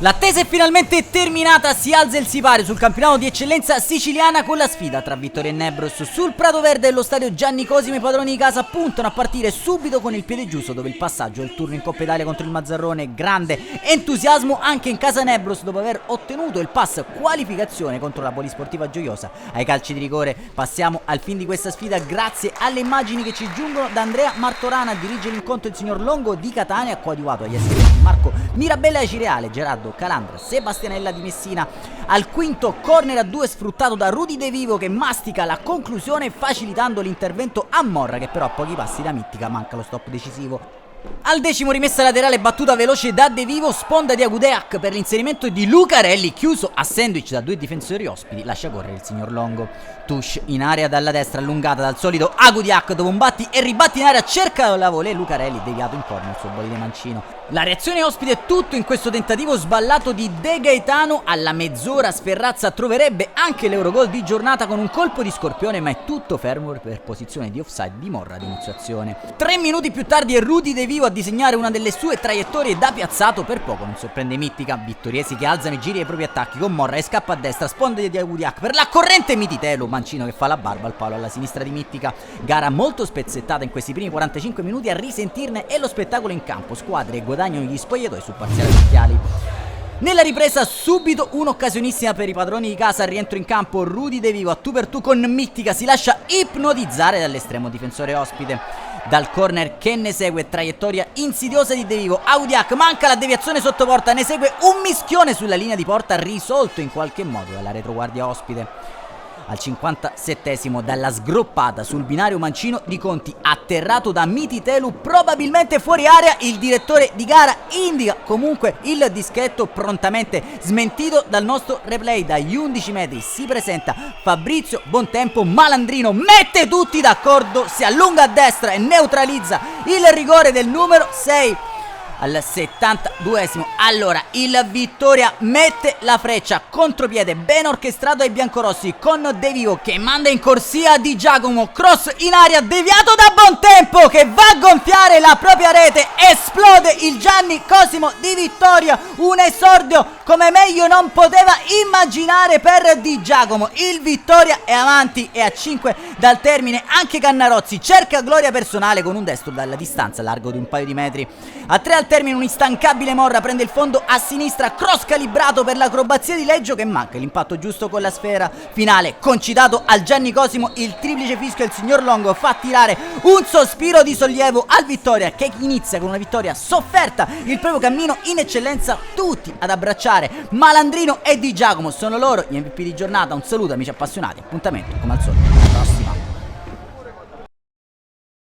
L'attesa è finalmente terminata, si alza il sipario sul campionato di eccellenza siciliana con la sfida tra Vittoria e Nebros. Sul Prato Verde dello stadio Gianni Cosimo i padroni di casa puntano a partire subito con il piede giusto, dove il passaggio del turno in Coppa Italia contro il Mazzarrone. Grande entusiasmo anche in casa Nebros dopo aver ottenuto il pass qualificazione contro la Polisportiva Gioiosa ai calci di rigore. Passiamo al fin di questa sfida grazie alle immagini che ci giungono da Andrea Martorana. Dirige l'incontro il signor Longo di Catania, coadiuvato agli assistenti Marco Mirabella di Cireale, Gerardo Calandra, Sebastianella di Messina. Al quinto corner a 2 sfruttato da Rudy De Vivo, che mastica la conclusione facilitando l'intervento a Morra, che però a pochi passi da Mittica manca lo stop decisivo. Al decimo rimessa laterale battuta veloce da De Vivo, sponda di Agudeac per l'inserimento di Lucarelli, chiuso a sandwich da 2 difensori ospiti, lascia correre il signor Longo. Tush in area dalla destra, allungata dal solito Agudiac, dopo un batti e ribatti in area, cerca la volée, Lucarelli deviato in corner sul bolide mancino. La reazione ospite è tutto in questo tentativo sballato di De Gaetano. Alla mezz'ora Sferrazza troverebbe anche l'Eurogol di giornata con un colpo di scorpione, ma è tutto fermo per posizione di offside di Morra ad inizio azione. 3 minuti più tardi è Rudy De Vivo a disegnare una delle sue traiettorie da piazzato, per poco non sorprende Mittica. Vittoriesi che alzano i giri ai propri attacchi con Morra e scappa a destra, sponda di Agudiac per la corrente Mititelu, mancino che fa la barba al palo alla sinistra di Mittica. Gara molto spezzettata in questi primi 45 minuti, a risentirne è lo spettacolo in campo, squadre e guadagnano gli spogliatoi su parziali occhiali. Nella ripresa subito un'occasionissima per i padroni di casa, al rientro in campo Rudy De Vivo a tu per tu con Mittica, si lascia ipnotizzare dall'estremo difensore ospite. Dal corner che ne segue, traiettoria insidiosa di De Vivo, Audiac manca la deviazione sotto porta, ne segue un mischione sulla linea di porta risolto in qualche modo dalla retroguardia ospite. Al 57esimo dalla sgroppata sul binario mancino di Conti, atterrato da Mititelu probabilmente fuori area, il direttore di gara indica comunque il dischetto, prontamente smentito dal nostro replay. Dagli 11 metri si presenta Fabrizio Bontempo, Malandrino mette tutti d'accordo, si allunga a destra e neutralizza il rigore del numero 6. Al 72esimo allora il Vittoria mette la freccia, contropiede ben orchestrato ai biancorossi con De Vivo che manda in corsia Di Giacomo, cross in aria deviato da Bontempo che va a gonfiare la propria rete, esplode il Gianni Cosimo di Vittoria, un esordio come meglio non poteva immaginare per Di Giacomo. Il Vittoria è avanti e a 5 dal termine anche Cannarozzi cerca gloria personale con un destro dalla distanza largo di un paio di metri. A 3 al termine un instancabile Morra prende il fondo a sinistra, cross calibrato per l'acrobazia di Leggio che manca l'impatto giusto con la sfera. Finale concitato al Gianni Cosimo, il triplice fischio e il signor Longo fa tirare un sospiro di sollievo al Vittoria che inizia con una vittoria sofferta il proprio cammino in eccellenza, tutti ad abbracciare Malandrino e Di Giacomo. Sono loro gli MVP di giornata. Un saluto amici appassionati, appuntamento come al solito alla prossima.